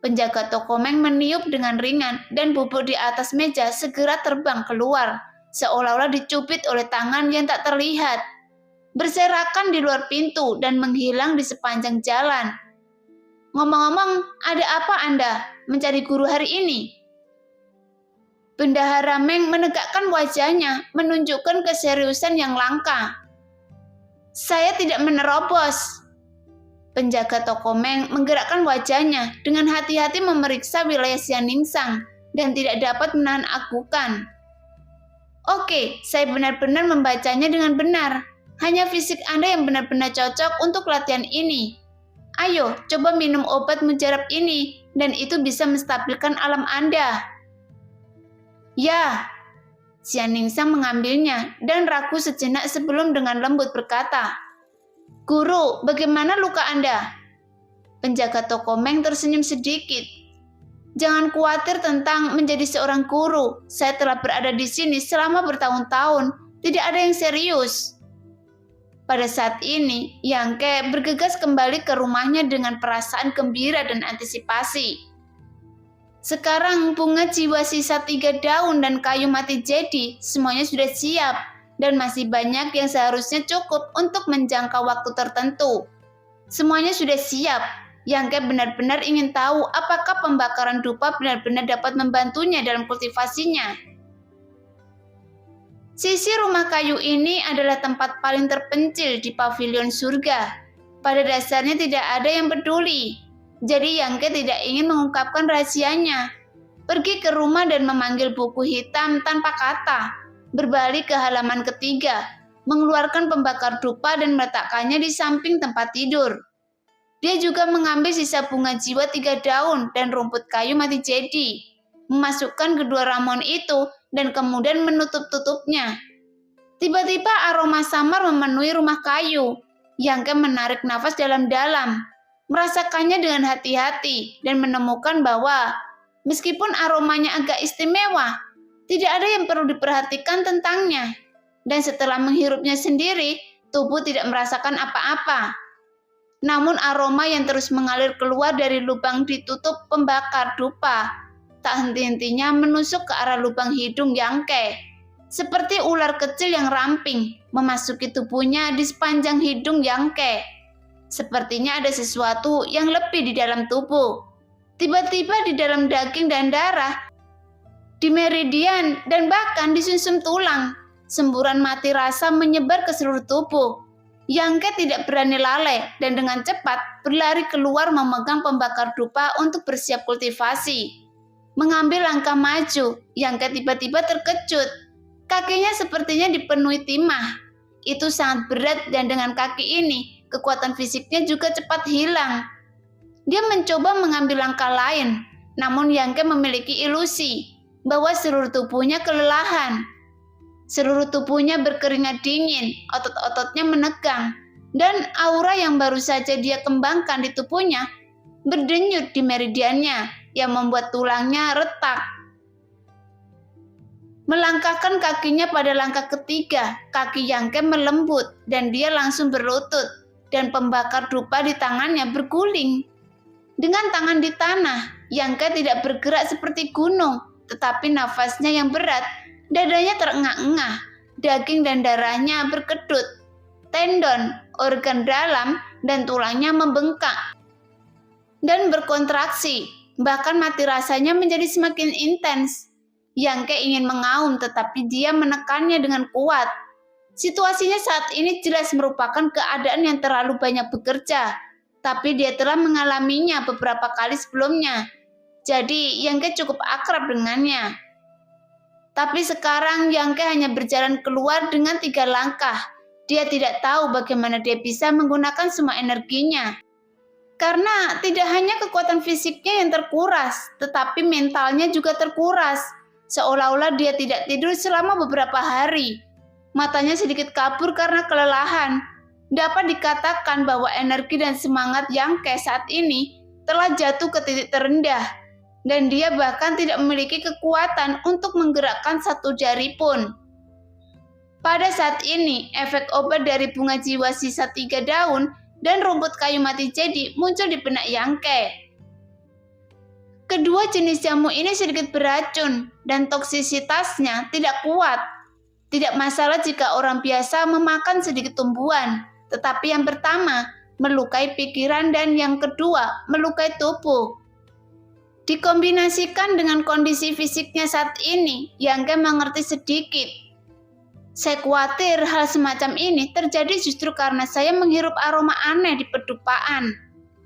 Penjaga toko Meng meniup dengan ringan dan bubuk di atas meja segera terbang keluar, seolah-olah dicubit oleh tangan yang tak terlihat. Berserakan di luar pintu dan menghilang di sepanjang jalan. "Ngomong-ngomong, ada apa Anda mencari guru hari ini?" Bendahara Meng menegakkan wajahnya, menunjukkan keseriusan yang langka. "Saya tidak menerobos." Penjaga toko Meng menggerakkan wajahnya dengan hati-hati memeriksa wilayah Xian Ningsang dan tidak dapat menahan agukan. "Oke, saya benar-benar membacanya dengan benar. Hanya fisik Anda yang benar-benar cocok untuk latihan ini. Ayo, coba minum obat mujarab ini, dan itu bisa menstabilkan alam Anda." "Ya." Xian Ningsang mengambilnya dan ragu sejenak sebelum dengan lembut berkata, "Guru, bagaimana luka Anda?" Penjaga toko Meng tersenyum sedikit. Jangan khawatir tentang menjadi seorang guru. Saya telah berada di sini selama bertahun-tahun. Tidak ada yang serius. Pada saat ini, Yang Ke bergegas kembali ke rumahnya dengan perasaan gembira dan antisipasi. Sekarang bunga jiwa sisa 3 daun dan kayu mati jadi semuanya sudah siap dan masih banyak yang seharusnya cukup untuk menjangkau waktu tertentu. Semuanya sudah siap. Yang Ke benar-benar ingin tahu apakah pembakaran dupa benar-benar dapat membantunya dalam kultivasinya. Sisi rumah kayu ini adalah tempat paling terpencil di pavilion surga. Pada dasarnya tidak ada yang peduli. Jadi Yang Ke tidak ingin mengungkapkan rahasianya. Pergi ke rumah dan memanggil buku hitam tanpa kata. Berbalik ke halaman ketiga, mengeluarkan pembakar dupa dan meletakkannya di samping tempat tidur. Dia juga mengambil sisa bunga jiwa 3 daun dan rumput kayu mati jadi, memasukkan kedua ramuan itu dan kemudian menutup-tutupnya. Tiba-tiba aroma samar memenuhi rumah kayu. Yang Ke menarik nafas dalam-dalam, merasakannya dengan hati-hati dan menemukan bahwa meskipun aromanya agak istimewa, tidak ada yang perlu diperhatikan tentangnya. Dan setelah menghirupnya sendiri, tubuh tidak merasakan apa-apa. Namun aroma yang terus mengalir keluar dari lubang ditutup pembakar dupa tak henti-hentinya menusuk ke arah lubang hidung Yang Ke. Seperti ular kecil yang ramping memasuki tubuhnya di sepanjang hidung Yang Ke. Sepertinya ada sesuatu yang lebih di dalam tubuh. Tiba-tiba di dalam daging dan darah, di meridian dan bahkan di sumsum tulang, semburan mati rasa menyebar ke seluruh tubuh. Yang Ke tidak berani lalai dan dengan cepat berlari keluar memegang pembakar dupa untuk bersiap kultivasi. Mengambil langkah maju, Yang Ke tiba-tiba terkejut. Kakinya sepertinya dipenuhi timah. Itu sangat berat dan dengan kaki ini, kekuatan fisiknya juga cepat hilang. Dia mencoba mengambil langkah lain, namun Yang Ke memiliki ilusi bahwa seluruh tubuhnya kelelahan. Seluruh tubuhnya berkeringat dingin, otot-ototnya menegang, dan aura yang baru saja dia kembangkan di tubuhnya berdenyut di meridiannya yang membuat tulangnya retak. Melangkahkan kakinya pada langkah ketiga, kaki Yang Ke melembut dan dia langsung berlutut dan pembakar dupa di tangannya berguling. Dengan tangan di tanah, Yang Ke tidak bergerak seperti gunung, tetapi nafasnya yang berat, dadanya terengah-engah, daging dan darahnya berkedut, tendon, organ dalam, dan tulangnya membengkak dan berkontraksi, bahkan mati rasanya menjadi semakin intens. Yang Ke ingin mengaum tetapi dia menekannya dengan kuat. Situasinya saat ini jelas merupakan keadaan yang terlalu banyak bekerja, tapi dia telah mengalaminya beberapa kali sebelumnya. Jadi Yang Ke cukup akrab dengannya. Tapi sekarang Yang Ke hanya berjalan keluar dengan 3 langkah. Dia tidak tahu bagaimana dia bisa menggunakan semua energinya. Karena tidak hanya kekuatan fisiknya yang terkuras, tetapi mentalnya juga terkuras. Seolah-olah dia tidak tidur selama beberapa hari. Matanya sedikit kabur karena kelelahan. Dapat dikatakan bahwa energi dan semangat Yang Ke saat ini telah jatuh ke titik terendah. Dan dia bahkan tidak memiliki kekuatan untuk menggerakkan satu jari pun. Pada saat ini, efek obat dari bunga jiwa sisa 3 daun dan rumput kayu mati jadi muncul di benak Yang Ke. Kedua jenis jamu ini sedikit beracun dan toksisitasnya tidak kuat. Tidak masalah jika orang biasa memakan sedikit tumbuhan, tetapi yang pertama melukai pikiran dan yang kedua melukai tubuh. Dikombinasikan dengan kondisi fisiknya saat ini, Yang Ke mengerti sedikit. Saya khawatir hal semacam ini terjadi justru karena saya menghirup aroma aneh di pedupaan.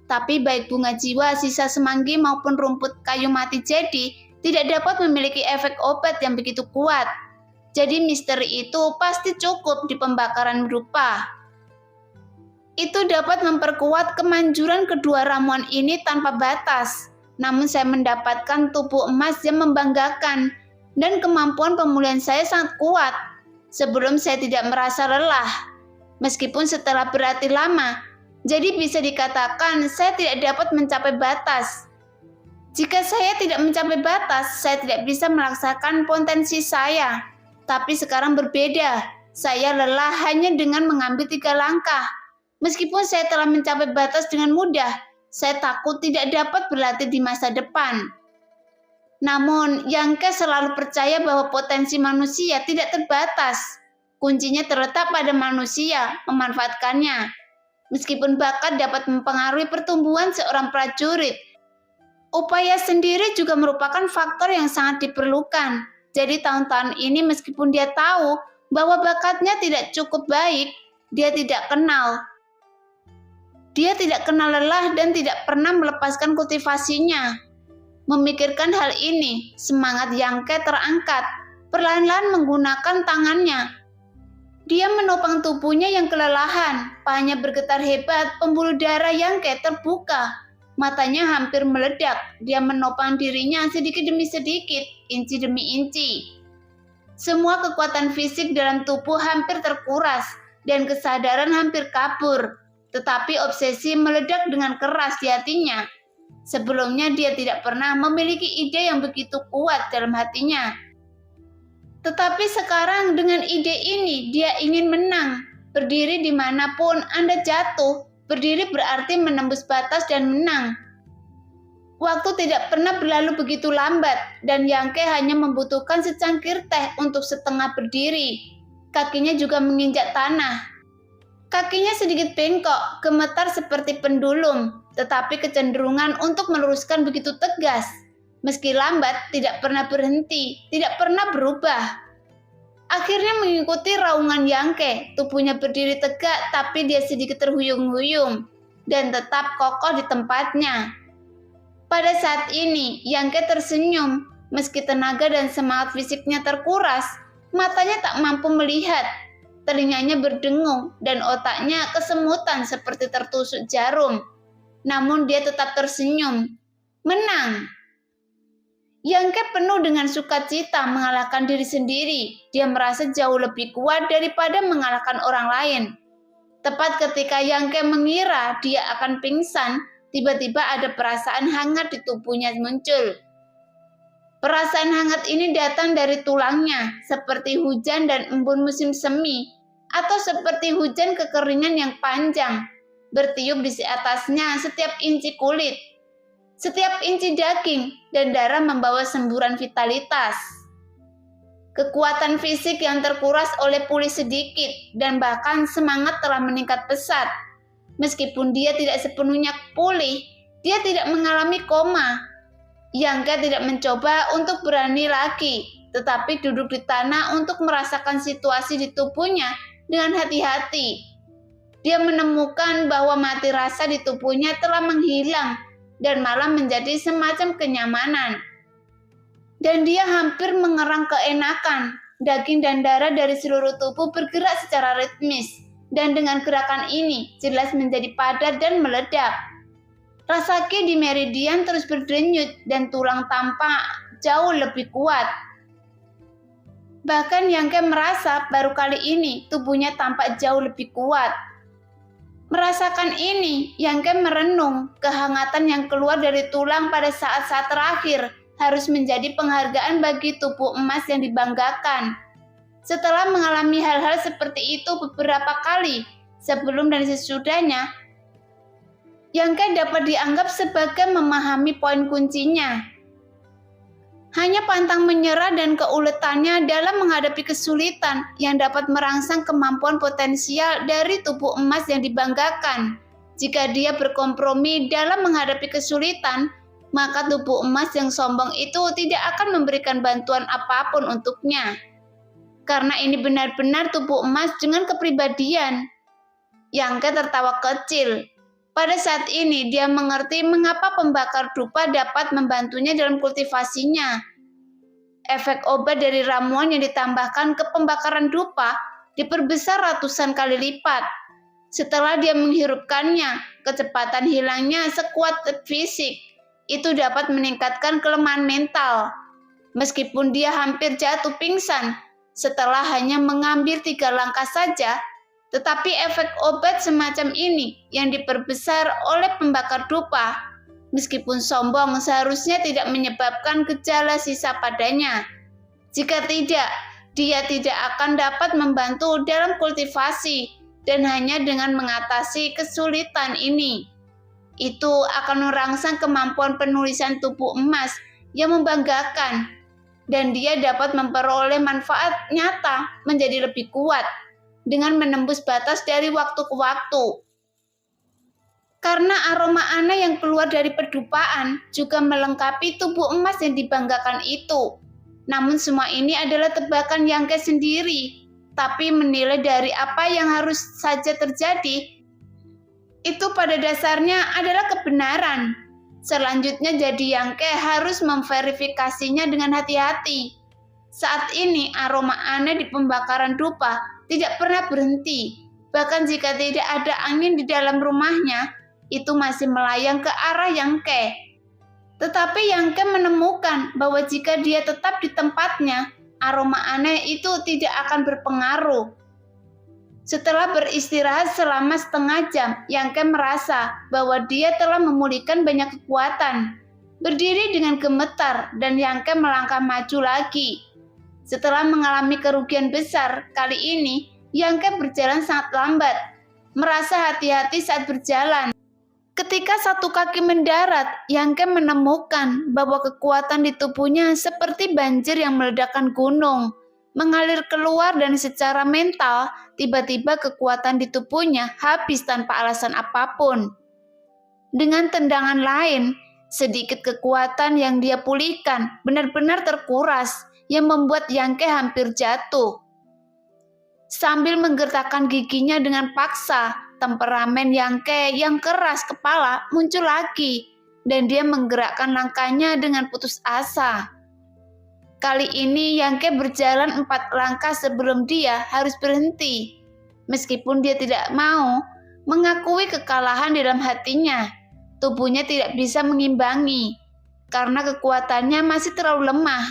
Tapi baik bunga jiwa sisa semanggi maupun rumput kayu mati jadi tidak dapat memiliki efek obat yang begitu kuat. Jadi misteri itu pasti cukup di pembakaran dupa. Itu dapat memperkuat kemanjuran kedua ramuan ini tanpa batas. Namun saya mendapatkan tubuh emas yang membanggakan dan kemampuan pemulihan saya sangat kuat. Sebelum saya tidak merasa lelah. Meskipun setelah berlatih lama, Jadi bisa dikatakan saya tidak dapat mencapai batas. Jika saya tidak mencapai batas, saya tidak bisa melaksanakan potensi saya. Tapi sekarang berbeda. Saya lelah hanya dengan mengambil 3 langkah. Meskipun saya telah mencapai batas dengan mudah, saya takut tidak dapat berlatih di masa depan. Namun, Yangke selalu percaya bahwa potensi manusia tidak terbatas. Kuncinya terletak pada manusia memanfaatkannya. Meskipun bakat dapat mempengaruhi pertumbuhan seorang prajurit, upaya sendiri juga merupakan faktor yang sangat diperlukan. Jadi tahun-tahun ini meskipun dia tahu bahwa bakatnya tidak cukup baik, dia tidak kenal lelah dan tidak pernah melepaskan kultivasinya. Memikirkan hal ini, semangat Yangke terangkat, perlahan-lahan menggunakan tangannya. Dia menopang tubuhnya yang kelelahan, pahanya bergetar hebat, pembuluh darah Yangke terbuka. Matanya hampir meledak, dia menopang dirinya sedikit demi sedikit, inci demi inci. Semua kekuatan fisik dalam tubuh hampir terkuras, dan kesadaran hampir kabur. Tetapi obsesi meledak dengan keras di hatinya. Sebelumnya dia tidak pernah memiliki ide yang begitu kuat dalam hatinya. Tetapi sekarang dengan ide ini dia ingin menang. Berdiri dimanapun Anda jatuh, berdiri berarti menembus batas dan menang. Waktu tidak pernah berlalu begitu lambat dan Yangke hanya membutuhkan secangkir teh untuk setengah berdiri. Kakinya juga menginjak tanah. Kakinya sedikit bengkok, gemetar seperti pendulum, tetapi kecenderungan untuk meluruskan begitu tegas. Meski lambat, tidak pernah berhenti, tidak pernah berubah. Akhirnya mengikuti raungan Yangke, tubuhnya berdiri tegak tapi dia sedikit terhuyung-huyung dan tetap kokoh di tempatnya. Pada saat ini, Yangke tersenyum, meski tenaga dan semangat fisiknya terkuras, matanya tak mampu melihat. Telinganya berdengung dan otaknya kesemutan seperti tertusuk jarum. Namun dia tetap tersenyum. Menang! Yangke penuh dengan sukacita mengalahkan diri sendiri. Dia merasa jauh lebih kuat daripada mengalahkan orang lain. Tepat ketika Yangke mengira dia akan pingsan, tiba-tiba ada perasaan hangat di tubuhnya muncul. Perasaan hangat ini datang dari tulangnya, seperti hujan dan embun musim semi, atau seperti hujan kekeringan yang panjang, bertiup di atasnya setiap inci kulit, setiap inci daging, dan darah membawa semburan vitalitas. Kekuatan fisik yang terkuras oleh pulih sedikit, dan bahkan semangat telah meningkat pesat. Meskipun dia tidak sepenuhnya pulih, dia tidak mengalami koma. Yangke tidak mencoba untuk berani lagi, tetapi duduk di tanah untuk merasakan situasi di tubuhnya dengan hati-hati. Dia menemukan bahwa mati rasa di tubuhnya telah menghilang dan malah menjadi semacam kenyamanan. Dan dia hampir mengerang keenakan. Daging dan darah dari seluruh tubuh bergerak secara ritmis, dan dengan gerakan ini jelas menjadi padat dan meledak. Rasa ki di meridian terus berdenyut dan tulang tampak jauh lebih kuat. Bahkan Yangke merasa baru kali ini tubuhnya tampak jauh lebih kuat. Merasakan ini, Yangke merenung kehangatan yang keluar dari tulang pada saat-saat terakhir harus menjadi penghargaan bagi tubuh emas yang dibanggakan. Setelah mengalami hal-hal seperti itu beberapa kali sebelum dan sesudahnya, Yangke dapat dianggap sebagai memahami poin kuncinya. Hanya pantang menyerah dan keuletannya dalam menghadapi kesulitan yang dapat merangsang kemampuan potensial dari tubuh emas yang dibanggakan. Jika dia berkompromi dalam menghadapi kesulitan, maka tubuh emas yang sombong itu tidak akan memberikan bantuan apapun untuknya. Karena ini benar-benar tubuh emas dengan kepribadian. Yangke tertawa kecil. Pada saat ini dia mengerti mengapa pembakar dupa dapat membantunya dalam kultivasinya. Efek obat dari ramuan yang ditambahkan ke pembakaran dupa diperbesar ratusan kali lipat. Setelah dia menghirupkannya, kecepatan hilangnya sekuat fisik. Itu dapat meningkatkan kelemahan mental. Meskipun dia hampir jatuh pingsan, setelah hanya mengambil 3 langkah saja, Tetapi efek obat semacam ini yang diperbesar oleh pembakar dupa, meskipun sombong, seharusnya tidak menyebabkan gejala sisa padanya. Jika tidak, dia tidak akan dapat membantu dalam kultivasi, dan hanya dengan mengatasi kesulitan ini, itu akan merangsang kemampuan penulisan tubuh emas yang membanggakan, dan dia dapat memperoleh manfaat nyata menjadi lebih kuat dengan menembus batas dari waktu ke waktu. Karena aroma aneh yang keluar dari pedupaan juga melengkapi tubuh emas yang dibanggakan itu. Namun semua ini adalah tebakan Yangke sendiri, tapi menilai dari apa yang harus saja terjadi, itu pada dasarnya adalah kebenaran. Selanjutnya jadi Yangke harus memverifikasinya dengan hati-hati. Saat ini aroma aneh di pembakaran dupa tidak pernah berhenti. Bahkan jika tidak ada angin di dalam rumahnya, itu masih melayang ke arah Yangke. Tetapi Yangke menemukan bahwa jika dia tetap di tempatnya, aroma aneh itu tidak akan berpengaruh. Setelah beristirahat selama setengah jam, Yangke merasa bahwa dia telah memulihkan banyak kekuatan. Berdiri dengan gemetar dan Yangke melangkah maju lagi. Setelah mengalami kerugian besar, kali ini Yangke berjalan sangat lambat, merasa hati-hati saat berjalan. Ketika satu kaki mendarat, Yangke menemukan bahwa kekuatan di tubuhnya seperti banjir yang meledakkan gunung, mengalir keluar, dan secara mental, tiba-tiba kekuatan di tubuhnya habis tanpa alasan apapun. Dengan tendangan lain, sedikit kekuatan yang dia pulihkan benar-benar terkuras, yang membuat Yangke hampir jatuh. Sambil menggertakkan giginya dengan paksa, temperamen Yangke yang keras kepala muncul lagi, dan dia menggerakkan langkahnya dengan putus asa. Kali ini Yangke berjalan 4 langkah sebelum dia harus berhenti. Meskipun dia tidak mau mengakui kekalahan dalam hatinya, tubuhnya tidak bisa mengimbangi karena kekuatannya masih terlalu lemah.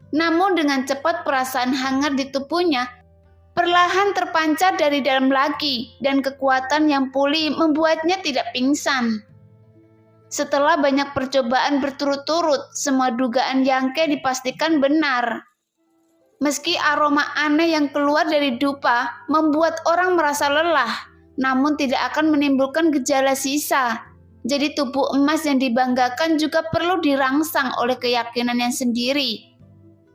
Namun dengan cepat perasaan hangat di tubuhnya perlahan terpancar dari dalam lagi, dan kekuatan yang pulih membuatnya tidak pingsan. Setelah banyak percobaan berturut-turut, semua dugaan Yangke dipastikan benar. Meski aroma aneh yang keluar dari dupa membuat orang merasa lelah, namun tidak akan menimbulkan gejala sisa. Jadi tubuh emas yang dibanggakan juga perlu dirangsang oleh keyakinannya sendiri.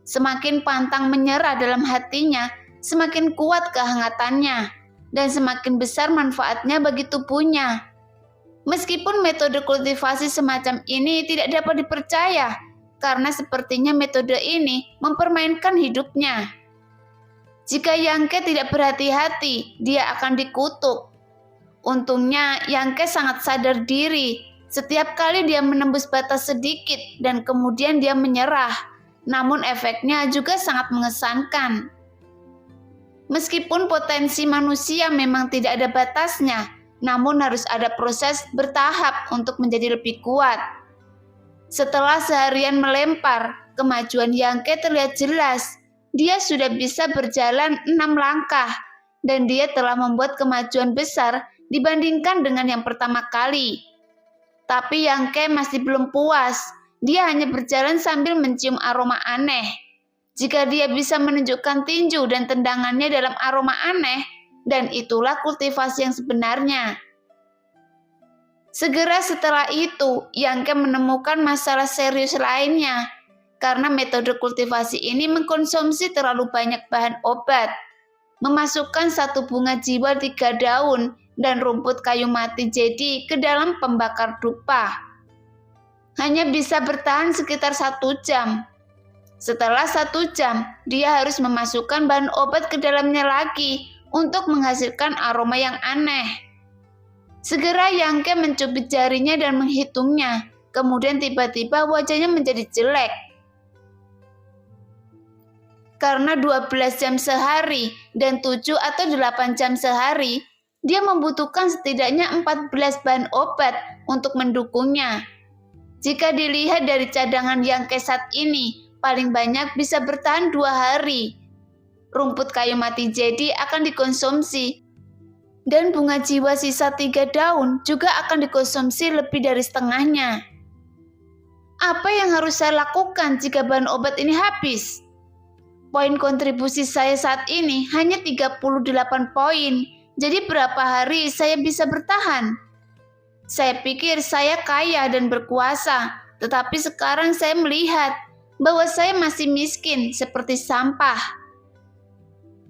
Semakin pantang menyerah dalam hatinya, semakin kuat kehangatannya, dan semakin besar manfaatnya bagi tubuhnya. Meskipun metode kultivasi semacam ini tidak dapat dipercaya, karena sepertinya metode ini mempermainkan hidupnya. Jika Yangke tidak berhati-hati, dia akan dikutuk. Untungnya Yangke sangat sadar diri. Setiap kali dia menembus batas sedikit dan kemudian dia menyerah, namun efeknya juga sangat mengesankan. Meskipun potensi manusia memang tidak ada batasnya, namun harus ada proses bertahap untuk menjadi lebih kuat. Setelah seharian melempar, kemajuan Yangke terlihat jelas. Dia sudah bisa berjalan 6 langkah, dan dia telah membuat kemajuan besar dibandingkan dengan yang pertama kali. Tapi Yangke masih belum puas. Dia hanya berjalan sambil mencium aroma aneh. Jika dia bisa menunjukkan tinju dan tendangannya dalam aroma aneh, dan itulah kultivasi yang sebenarnya. Segera setelah itu, Yangke menemukan masalah serius lainnya, karena metode kultivasi ini mengkonsumsi terlalu banyak bahan obat. Memasukkan 1 bunga jiwa 3 daun dan rumput kayu mati jedi ke dalam pembakar dupa. Hanya bisa bertahan sekitar 1 jam. Setelah 1 jam, dia harus memasukkan bahan obat ke dalamnya lagi untuk menghasilkan aroma yang aneh. Segera Yangke mencubit jarinya dan menghitungnya. Kemudian tiba-tiba wajahnya menjadi jelek. Karena 12 jam sehari dan 7 atau 8 jam sehari, dia membutuhkan setidaknya 14 bahan obat untuk mendukungnya. Jika dilihat dari cadangan Yangke saat ini, paling banyak bisa bertahan 2 hari. Rumput kayu mati jedi akan dikonsumsi Dan bunga jiwa sisa 3 daun juga akan dikonsumsi lebih dari setengahnya. Apa yang harus saya lakukan jika bahan obat ini habis? Poin kontribusi saya saat ini hanya 38 poin. Jadi berapa hari saya bisa bertahan? Saya pikir saya kaya dan berkuasa, tetapi sekarang saya melihat bahwa saya masih miskin seperti sampah.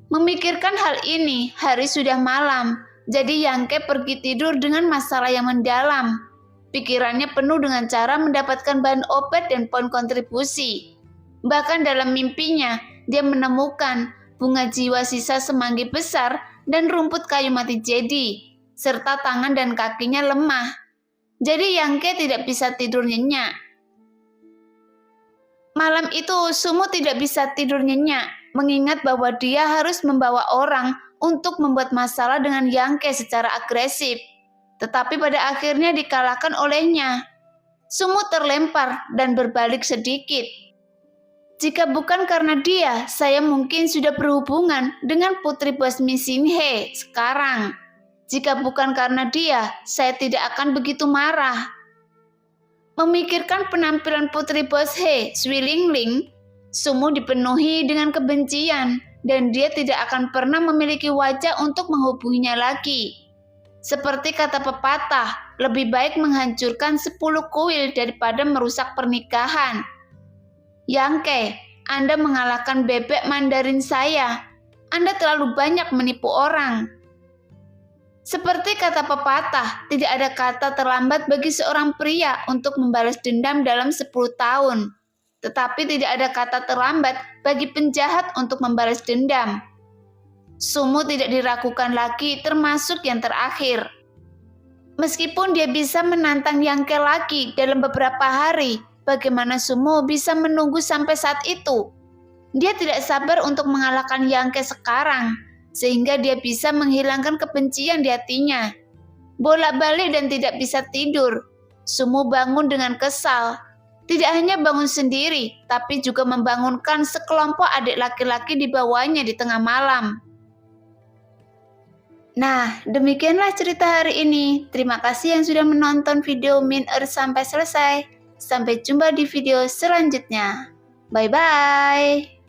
Memikirkan hal ini, hari sudah malam, jadi Yangke pergi tidur dengan masalah yang mendalam. Pikirannya penuh dengan cara mendapatkan bahan obat dan poin kontribusi. Bahkan dalam mimpinya, dia menemukan bunga jiwa sisa semanggi besar dan rumput kayu mati jedi, serta tangan dan kakinya lemah. Jadi Yangke tidak bisa tidur nyenyak. Malam itu Sumo tidak bisa tidur nyenyak, mengingat bahwa dia harus membawa orang untuk membuat masalah dengan Yangke secara agresif. Tetapi pada akhirnya dikalahkan olehnya. Sumo terlempar dan berbalik sedikit. Jika bukan karena dia, saya mungkin sudah berhubungan dengan Putri Basmi Sinhe sekarang. Jika bukan karena dia, saya tidak akan begitu marah. Memikirkan penampilan Putri Boshe, Swilingling, Sumo dipenuhi dengan kebencian dan dia tidak akan pernah memiliki wajah untuk menghubunginya lagi. Seperti kata pepatah, lebih baik menghancurkan 10 kuil daripada merusak pernikahan. Yangke, Anda mengalahkan bebek Mandarin saya. Anda terlalu banyak menipu orang. Seperti kata pepatah, tidak ada kata terlambat bagi seorang pria untuk membalas dendam dalam 10 tahun. Tetapi tidak ada kata terlambat bagi penjahat untuk membalas dendam. Sumo tidak diragukan lagi, termasuk yang terakhir. Meskipun dia bisa menantang Yangke lagi dalam beberapa hari, bagaimana Sumo bisa menunggu sampai saat itu? Dia tidak sabar untuk mengalahkan Yangke sekarang, sehingga dia bisa menghilangkan kebencian di hatinya. Bolak-balik dan tidak bisa tidur, Sumo bangun dengan kesal. Tidak hanya bangun sendiri, tapi juga membangunkan sekelompok adik laki-laki di bawahnya di tengah malam. Nah, demikianlah cerita hari ini. Terima kasih yang sudah menonton video Min Earth sampai selesai. Sampai jumpa di video selanjutnya. Bye-bye.